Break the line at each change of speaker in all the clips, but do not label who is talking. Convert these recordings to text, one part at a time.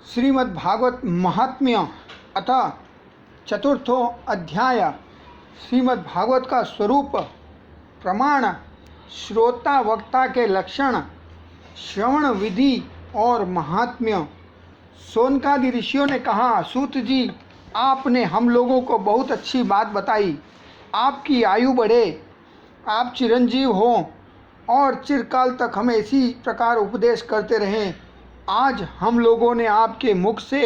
श्रीमद्भागवत महात्म्य अतः चतुर्थो अध्याय। श्रीमद्भागवत का स्वरूप, प्रमाण, श्रोता वक्ता के लक्षण, श्रवण विधि और महात्म्य। सोनकादि ऋषियों ने कहा, सूत जी, आपने हम लोगों को बहुत अच्छी बात बताई। आपकी आयु बढ़े, आप चिरंजीव हों और चिरकाल तक हमें इसी प्रकार उपदेश करते रहें। आज हम लोगों ने आपके मुख से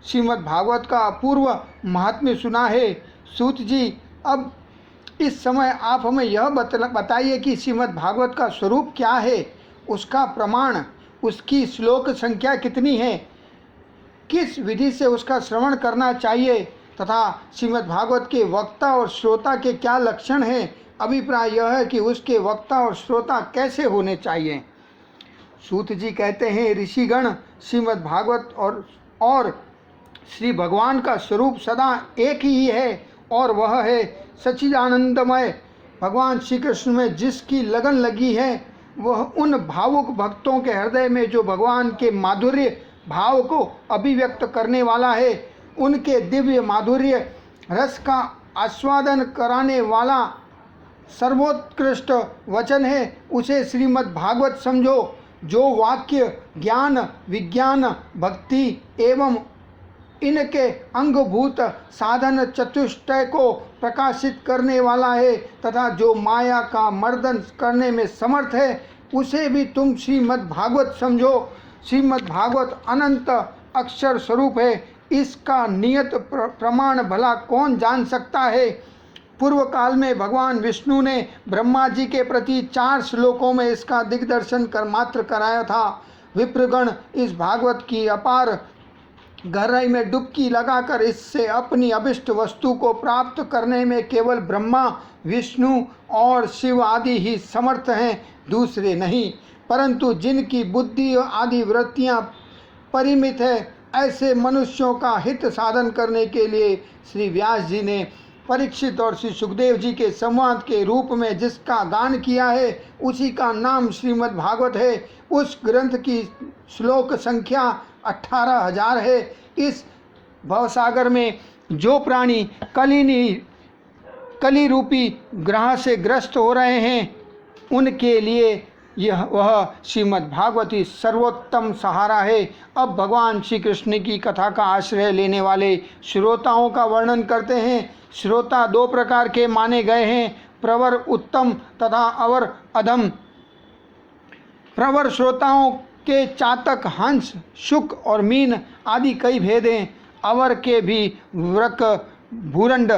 श्रीमद् भागवत का अपूर्व महात्म्य सुना है। सूत जी, अब इस समय आप हमें यह बताइए कि श्रीमद् भागवत का स्वरूप क्या है, उसका प्रमाण, उसकी श्लोक संख्या कितनी है, किस विधि से उसका श्रवण करना चाहिए तथा श्रीमद् भागवत के वक्ता और श्रोता के क्या लक्षण हैं। अभिप्राय यह है कि उसके वक्ता और श्रोता कैसे होने चाहिए। सूत जी कहते हैं, ऋषिगण, श्रीमद् भागवत और श्री भगवान का स्वरूप सदा एक ही है और वह है सच्चिदानंदमय। भगवान श्री कृष्ण में जिसकी लगन लगी है वह उन भावुक भक्तों के हृदय में जो भगवान के माधुर्य भाव को अभिव्यक्त करने वाला है, उनके दिव्य माधुर्य रस का आस्वादन कराने वाला सर्वोत्कृष्ट वचन है, उसे श्रीमद् भागवत समझो। जो वाक्य ज्ञान, विज्ञान, भक्ति एवं इनके अंगभूत साधन चतुष्टय को प्रकाशित करने वाला है तथा जो माया का मर्दन करने में समर्थ है, उसे भी तुम श्रीमद् भागवत समझो। श्रीमद् भागवत अनंत अक्षर स्वरूप है, इसका नियत प्रमाण भला कौन जान सकता है। पूर्व काल में भगवान विष्णु ने ब्रह्मा जी के प्रति 4 श्लोकों में इसका दिग्दर्शन कर मात्र कराया था। विप्रगण इस भागवत की अपार गहराई में डुबकी लगाकर इससे अपनी अभिष्ट वस्तु को प्राप्त करने में केवल ब्रह्मा, विष्णु और शिव आदि ही समर्थ हैं, दूसरे नहीं। परंतु जिनकी बुद्धि आदि वृत्तियाँ परिमित है, ऐसे मनुष्यों का हित साधन करने के लिए श्री व्यास जी ने परीक्षित और श्री सुखदेव जी के संवाद के रूप में जिसका गान किया है, उसी का नाम श्रीमद् भागवत है। उस ग्रंथ की श्लोक संख्या 18,000 है। इस भवसागर में जो प्राणी कली रूपी ग्रह से ग्रस्त हो रहे हैं, उनके लिए वह श्रीमद् भागवत ही सर्वोत्तम सहारा है। अब भगवान श्री कृष्ण की कथा का आश्रय लेने वाले श्रोताओं का वर्णन करते हैं। श्रोता 2 प्रकार के माने गए हैं, प्रवर उत्तम तथा अवर अधम। प्रवर श्रोताओं के चातक, हंस, शुक और मीन आदि कई भेद हैं। अवर के भी वृक, भूरंड,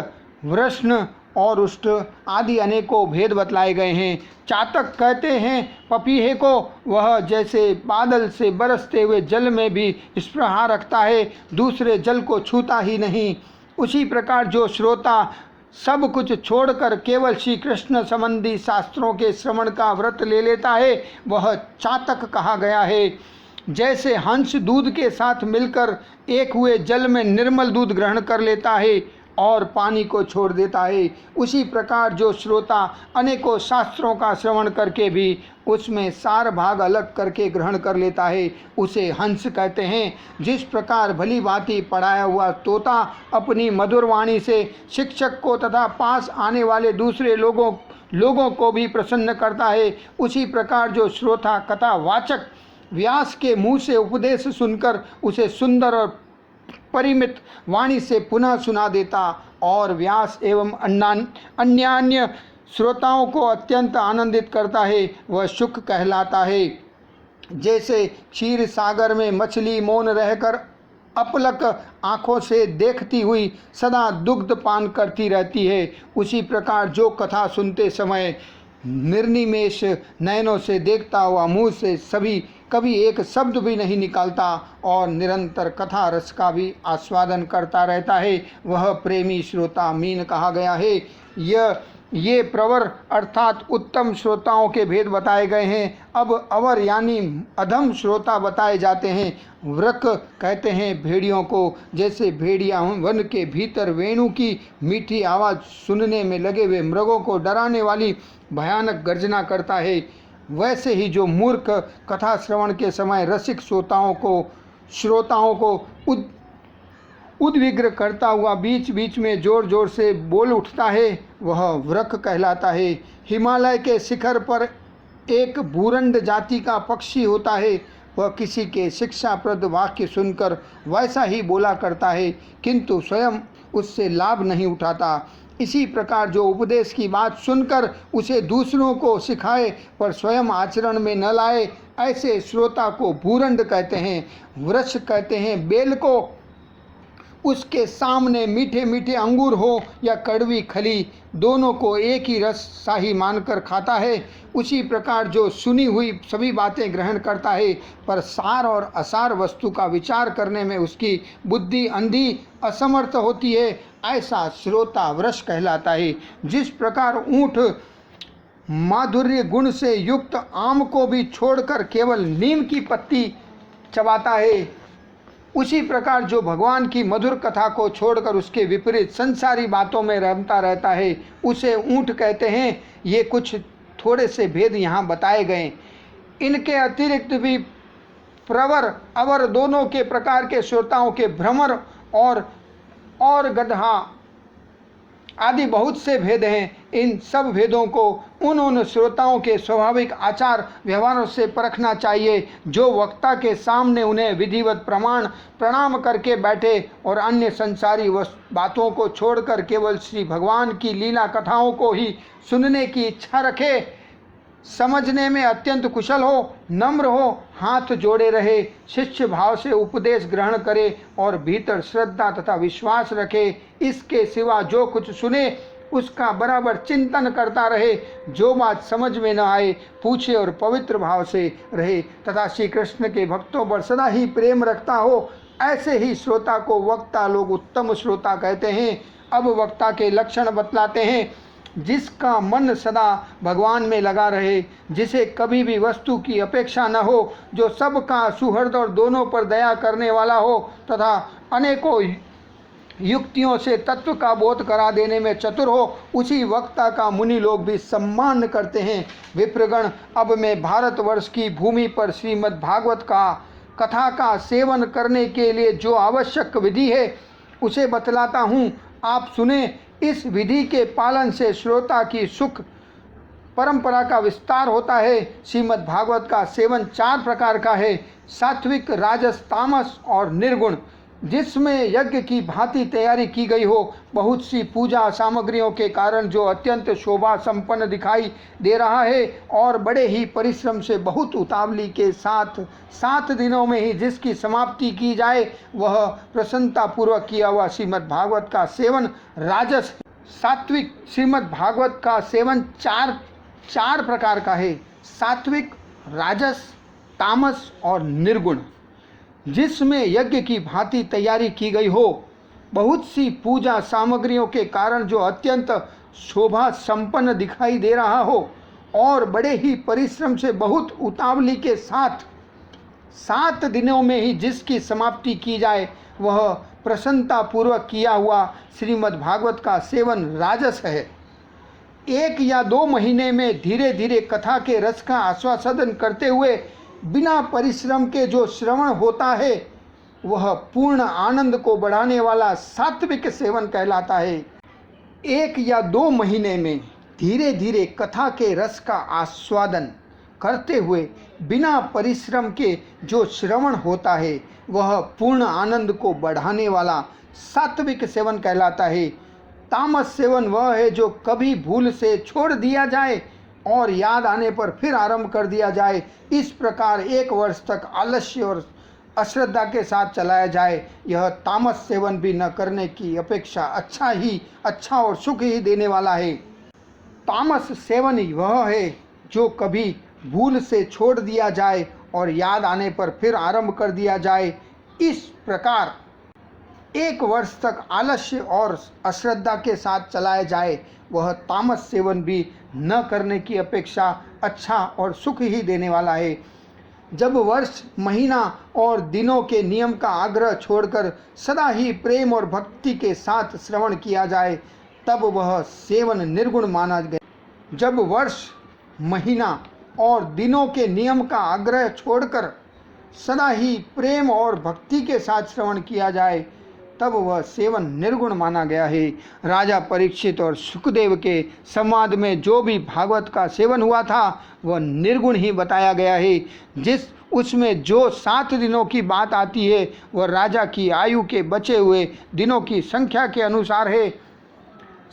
वृष्ण और उष्ट आदि अनेकों भेद बतलाए गए हैं। चातक कहते हैं पपीहे को, वह जैसे बादल से बरसते हुए जल में भी स्पृहा रखता है, दूसरे जल को छूता ही नहीं। उसी प्रकार जो श्रोता सब कुछ छोड़कर केवल श्री कृष्ण संबंधी शास्त्रों के श्रवण का व्रत ले लेता है, वह चातक कहा गया है। जैसे हंस दूध के साथ मिलकर एक हुए जल में निर्मल दूध ग्रहण कर लेता है और पानी को छोड़ देता है, उसी प्रकार जो श्रोता अनेकों शास्त्रों का श्रवण करके भी उसमें सार भाग अलग करके ग्रहण कर लेता है, उसे हंस कहते हैं। जिस प्रकार भली भांति पढ़ाया हुआ तोता अपनी मधुर वाणी से शिक्षक को तथा पास आने वाले दूसरे लोगों को भी प्रसन्न करता है, उसी प्रकार जो श्रोता कथावाचक व्यास के मुँह से उपदेश सुनकर उसे सुंदर और परिमित वाणी से पुनः सुना देता और व्यास एवं अन्य श्रोताओं को अत्यंत आनंदित करता है, वह शुक कहलाता है। जैसे क्षीर सागर में मछली मौन रहकर अपलक आँखों से देखती हुई सदा दुग्ध पान करती रहती है, उसी प्रकार जो कथा सुनते समय निर्निमेष नयनों से देखता हुआ मुँह से कभी एक शब्द भी नहीं निकालता और निरंतर कथा रस का भी आस्वादन करता रहता है, वह प्रेमी श्रोता मीन कहा गया है। ये प्रवर अर्थात उत्तम श्रोताओं के भेद बताए गए हैं। अब अवर यानी अधम श्रोता बताए जाते हैं। वृक कहते हैं भेड़ियों को। जैसे भेड़िया वन के भीतर वेणु की मीठी आवाज़ सुनने में लगे हुए मृगों को डराने वाली भयानक गर्जना करता है, वैसे ही जो मूर्ख कथा श्रवण के समय रसिक श्रोताओं को श्रोताओं को उद्विग्न करता हुआ बीच बीच में जोर जोर से बोल उठता है, वह वृक्क कहलाता है। हिमालय के शिखर पर एक भूरंड जाति का पक्षी होता है। वह किसी के शिक्षाप्रद वाक्य सुनकर वैसा ही बोला करता है, किंतु स्वयं उससे लाभ नहीं उठाता। इसी प्रकार जो उपदेश की बात सुनकर उसे दूसरों को सिखाए पर स्वयं आचरण में न लाए, ऐसे श्रोता को भूरंड कहते हैं। वृक्ष कहते हैं बेल को उसके सामने मीठे मीठे अंगूर हो या कड़वी खली, दोनों को एक ही रस शाही मानकर खाता है। उसी प्रकार जो सुनी हुई सभी बातें ग्रहण करता है पर सार और असार वस्तु का विचार करने में उसकी बुद्धि अंधी असमर्थ होती है, ऐसा श्रोता वृक्ष कहलाता है। जिस प्रकार ऊँट माधुर्य गुण से युक्त आम को भी छोड़कर केवल नीम की पत्ती चबाता है, उसी प्रकार जो भगवान की मधुर कथा को छोड़कर उसके विपरीत संसारी बातों में रमता रहता है, उसे ऊँट कहते हैं। ये कुछ थोड़े से भेद यहाँ बताए गए। इनके अतिरिक्त भी प्रवर अवर दोनों के प्रकार के श्रोताओं के भ्रमर और गधा आदि बहुत से भेद हैं। इन सब भेदों को उन श्रोताओं के स्वाभाविक आचार व्यवहारों से परखना चाहिए जो वक्ता के सामने उन्हें विधिवत प्रणाम करके बैठे और अन्य संसारी बातों को छोड़कर केवल श्री भगवान की लीला कथाओं को ही सुनने की इच्छा रखे, समझने में अत्यंत कुशल हो, नम्र हो, हाथ जोड़े रहे, शिष्य भाव से उपदेश ग्रहण करे और भीतर श्रद्धा तथा विश्वास रखे। इसके सिवा जो कुछ सुने उसका बराबर चिंतन करता रहे, जो बात समझ में न आए पूछे और पवित्र भाव से रहे तथा श्री कृष्ण के भक्तों पर सदा ही प्रेम रखता हो। ऐसे ही श्रोता को वक्ता लोग उत्तम श्रोता कहते हैं। अब वक्ता के लक्षण बतलाते हैं। जिसका मन सदा भगवान में लगा रहे, जिसे कभी भी वस्तु की अपेक्षा न हो, जो सबका सुहृद और दोनों पर दया करने वाला हो तथा अनेकों युक्तियों से तत्व का बोध करा देने में चतुर हो, उसी वक्ता का मुनि लोग भी सम्मान करते हैं। विप्रगण, अब मैं भारतवर्ष की भूमि पर श्रीमद् भागवत का कथा का सेवन करने के लिए जो आवश्यक विधि है उसे बतलाता हूँ, आप सुने। इस विधि के पालन से श्रोता की सुख परंपरा का विस्तार होता है। श्रीमद् भागवत का सेवन 4 प्रकार का है, सात्विक, राजस, तामस और निर्गुण, जिसमें यज्ञ की भांति तैयारी की गई हो। बहुत सी पूजा सामग्रियों के कारण जो अत्यंत शोभा संपन्न दिखाई दे रहा है और बड़े ही परिश्रम से बहुत उतावली के साथ 7 दिनों में ही जिसकी समाप्ति की जाए, वह प्रसन्नतापूर्वक किया हुआ श्रीमद् भागवत का सेवन राजस। सात्विक श्रीमद् भागवत का सेवन चार प्रकार का है, सात्विक, राजस, तामस और निर्गुण, जिसमें यज्ञ की भांति तैयारी की गई हो, बहुत सी पूजा सामग्रियों के कारण जो अत्यंत शोभा संपन्न दिखाई दे रहा हो और बड़े ही परिश्रम से बहुत उतावली के साथ 7 दिनों में ही जिसकी समाप्ति की जाए, वह प्रसन्नतापूर्वक किया हुआ श्रीमद् भागवत का सेवन राजस है। 1 या 2 महीने में धीरे धीरे कथा के रस का आस्वादन करते हुए बिना परिश्रम के जो श्रवण होता है, वह पूर्ण आनंद को बढ़ाने वाला सात्विक सेवन कहलाता है। 1 या 2 महीने में धीरे धीरे कथा के रस का आस्वादन करते हुए बिना परिश्रम के जो श्रवण होता है, वह पूर्ण आनंद को बढ़ाने वाला सात्विक सेवन कहलाता है। तामस सेवन वह है जो कभी भूल से छोड़ दिया जाए और याद आने पर फिर आरंभ कर दिया जाए। इस प्रकार 1 वर्ष तक आलस्य और अश्रद्धा के साथ चलाया जाए। यह तामस सेवन भी न करने की अपेक्षा अच्छा और सुख ही देने वाला है। तामस सेवन वह है जो कभी भूल से छोड़ दिया जाए और याद आने पर फिर आरंभ कर दिया जाए। इस प्रकार 1 वर्ष तक आलस्य और अश्रद्धा के साथ चलाया जाए, वह तामस सेवन भी न करने की अपेक्षा अच्छा और सुख ही देने वाला है। जब वर्ष, महीना और दिनों के नियम का आग्रह छोड़कर सदा ही प्रेम और भक्ति के साथ श्रवण किया जाए, तब वह सेवन निर्गुण माना गया। जब वर्ष, महीना और दिनों के नियम का आग्रह छोड़कर सदा ही प्रेम और भक्ति के साथ श्रवण किया जाए तब वह सेवन निर्गुण माना गया है। राजा परीक्षित और सुखदेव के संवाद में जो भी भागवत का सेवन हुआ था वह निर्गुण ही बताया गया है। उसमें जो 7 दिनों की बात आती है वह राजा की आयु के बचे हुए दिनों की संख्या के अनुसार है,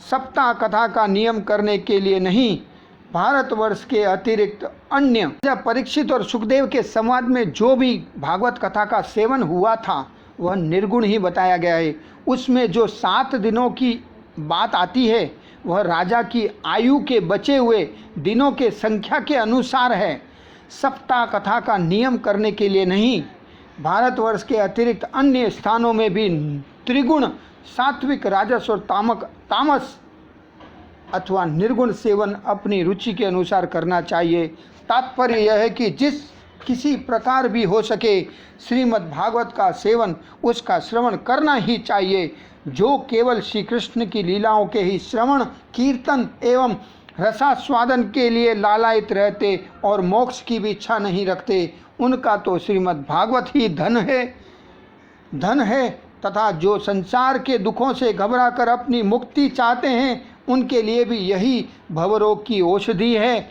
सप्ताह कथा का नियम करने के लिए नहीं। भारतवर्ष के अतिरिक्त अन्य राजा परीक्षित और सुखदेव के संवाद में जो भी भागवत कथा का सेवन हुआ था वह निर्गुण ही बताया गया है। उसमें जो 7 दिनों की बात आती है वह राजा की आयु के बचे हुए दिनों के संख्या के अनुसार है, सप्ताह कथा का नियम करने के लिए नहीं। भारतवर्ष के अतिरिक्त अन्य स्थानों में भी त्रिगुण सात्विक, राजस और तामस अथवा निर्गुण सेवन अपनी रुचि के अनुसार करना चाहिए। तात्पर्य यह है कि किसी प्रकार भी हो सके श्रीमद् भागवत का सेवन, उसका श्रवण करना ही चाहिए। जो केवल श्री कृष्ण की लीलाओं के ही श्रवण, कीर्तन एवं रसास्वादन के लिए लालायित रहते और मोक्ष की भी इच्छा नहीं रखते, उनका तो श्रीमद् भागवत ही धन है तथा जो संसार के दुखों से घबरा कर अपनी मुक्ति चाहते हैं उनके लिए भी यही भवरोग की औषधि है।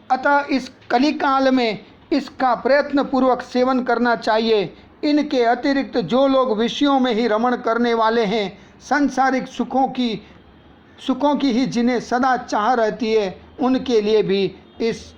अतः इस कलिकाल में इसका प्रयत्न पूर्वक सेवन करना चाहिए। इनके अतिरिक्त जो लोग विषयों में ही रमण करने वाले हैं, सांसारिक सुखों की ही जिन्हें सदा चाह रहती है, उनके लिए भी इस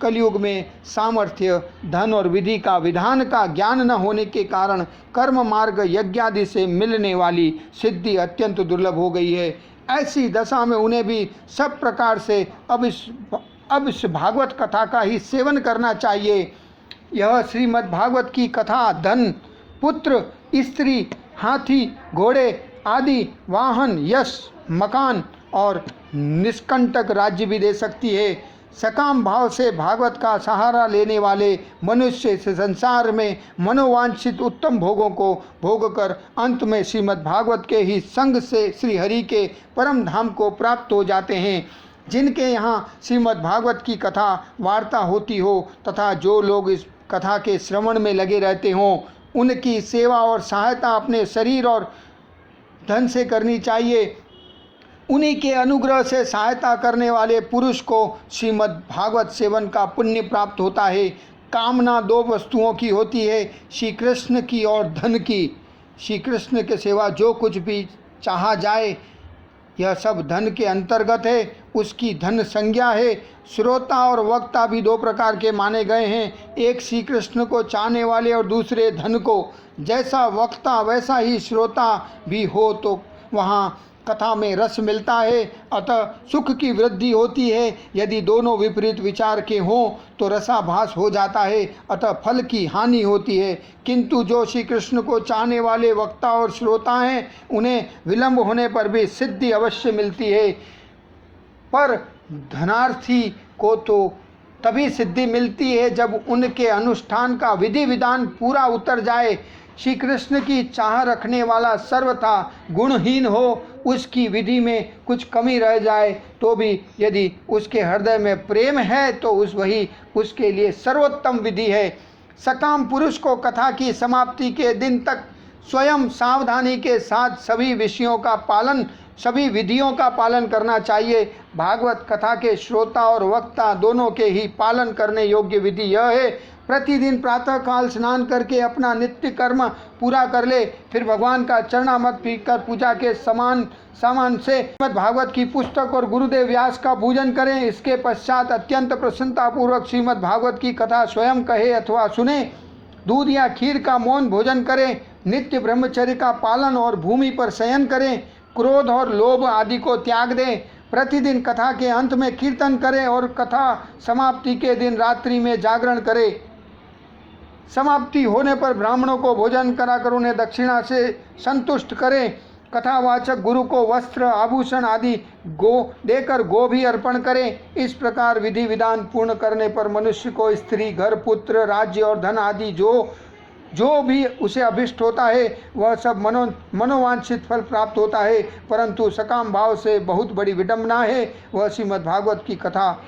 कलयुग में सामर्थ्य, धन और विधि का विधान का ज्ञान न होने के कारण कर्म मार्ग यज्ञादि से मिलने वाली सिद्धि अत्यंत दुर्लभ हो गई है। ऐसी दशा में उन्हें भी सब प्रकार से अब इस भागवत कथा का ही सेवन करना चाहिए। यह श्रीमद् भागवत की कथा धन, पुत्र, स्त्री, हाथी, घोड़े आदि वाहन, यश, मकान और निष्कंटक राज्य भी दे सकती है। सकाम भाव से भागवत का सहारा लेने वाले मनुष्य इस संसार में मनोवांछित उत्तम भोगों को भोग कर अंत में श्रीमद् भागवत के ही संग से श्री हरि के परम धाम को प्राप्त हो जाते हैं। जिनके यहाँ श्रीमद् भागवत की कथा वार्ता होती हो तथा जो लोग इस कथा के श्रवण में लगे रहते हों, उनकी सेवा और सहायता अपने शरीर और धन से करनी चाहिए। उन्हीं के अनुग्रह से सहायता करने वाले पुरुष को श्रीमद् भागवत सेवन का पुण्य प्राप्त होता है। कामना 2 वस्तुओं की होती है, श्री कृष्ण की और धन की। श्री कृष्ण के सेवा जो कुछ भी चाहा जाए यह सब धन के अंतर्गत है, उसकी धन संज्ञा है। श्रोता और वक्ता भी 2 प्रकार के माने गए हैं, एक श्री कृष्ण को चाहने वाले और दूसरे धन को। जैसा वक्ता वैसा ही श्रोता भी हो तो वहाँ कथा में रस मिलता है, अतः सुख की वृद्धि होती है। यदि दोनों विपरीत विचार के हों तो रसाभास हो जाता है, अतः फल की हानि होती है। किंतु जो श्री कृष्ण को चाहने वाले वक्ता और श्रोता हैं, उन्हें विलंब होने पर भी सिद्धि अवश्य मिलती है। पर धनार्थी को तो तभी सिद्धि मिलती है जब उनके अनुष्ठान का विधि विधान पूरा उतर जाए। श्री कृष्ण की चाह रखने वाला सर्वथा गुणहीन हो, उसकी विधि में कुछ कमी रह जाए तो भी यदि उसके हृदय में प्रेम है तो वही उसके लिए सर्वोत्तम विधि है। सकाम पुरुष को कथा की समाप्ति के दिन तक स्वयं सावधानी के साथ सभी विधियों का पालन करना चाहिए। भागवत कथा के श्रोता और वक्ता दोनों के ही पालन करने योग्य विधि यह है, प्रतिदिन प्रातःकाल स्नान करके अपना नित्य कर्म पूरा कर ले, फिर भगवान का चरणामृत पीकर पूजा के सामान से श्रीमद् भागवत की पुस्तक और गुरुदेव व्यास का पूजन करें। इसके पश्चात अत्यंत प्रसन्नतापूर्वक श्रीमद् भागवत की कथा स्वयं कहे अथवा सुने, दूध या खीर का मौन भोजन करें, नित्य ब्रह्मचर्य का पालन और भूमि पर शयन करें, क्रोध और लोभ आदि को त्याग दें, प्रतिदिन कथा के अंत में कीर्तन करें और कथा समाप्ति के दिन रात्रि में जागरण करें। समाप्ति होने पर ब्राह्मणों को भोजन कराकर उन्हें दक्षिणा से संतुष्ट करें। कथावाचक गुरु को वस्त्र, आभूषण आदि देकर गो भी अर्पण करें। इस प्रकार विधि विधान पूर्ण करने पर मनुष्य को स्त्री, घर, पुत्र, राज्य और धन आदि जो भी उसे अभिष्ट होता है वह सब मनोवांछित फल प्राप्त होता है। परंतु सकाम भाव से बहुत बड़ी विडंबना है, वह श्रीमद् भागवत की कथा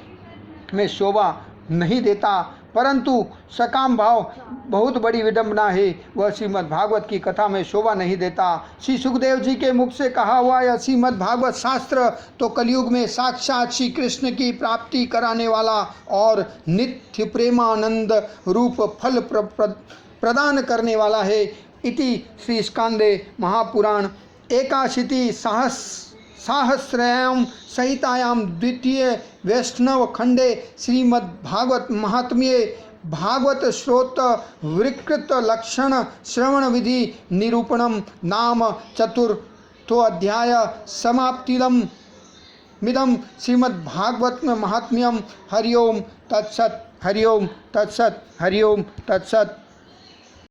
में शोभा नहीं देता। परंतु सकाम भाव बहुत बड़ी विडंबना है, वह श्रीमद् भागवत की कथा में शोभा नहीं देता। श्री सुखदेव जी के मुख से कहा हुआ यह श्रीमद् भागवत शास्त्र तो कलयुग में साक्षात श्री कृष्ण की प्राप्ति कराने वाला और नित्य प्रेमानंद रूप फल प्रदान करने वाला है। इति श्री स्कांदे महापुराण एकाशीति सहस्रयां संहितायां द्वितीय वैष्णव खंडे श्रीमद्भागवत महात्म्ये भागवत श्रोत विकृत लक्षण श्रवण विधि निरूपणम नाम चतुर्थो अध्याय समाप्तिदम मिदम श्रीमद्भागवत महात्म्यम। हरिओम तत्सत, हरिओम तत्सत, हरिओम तत्सत।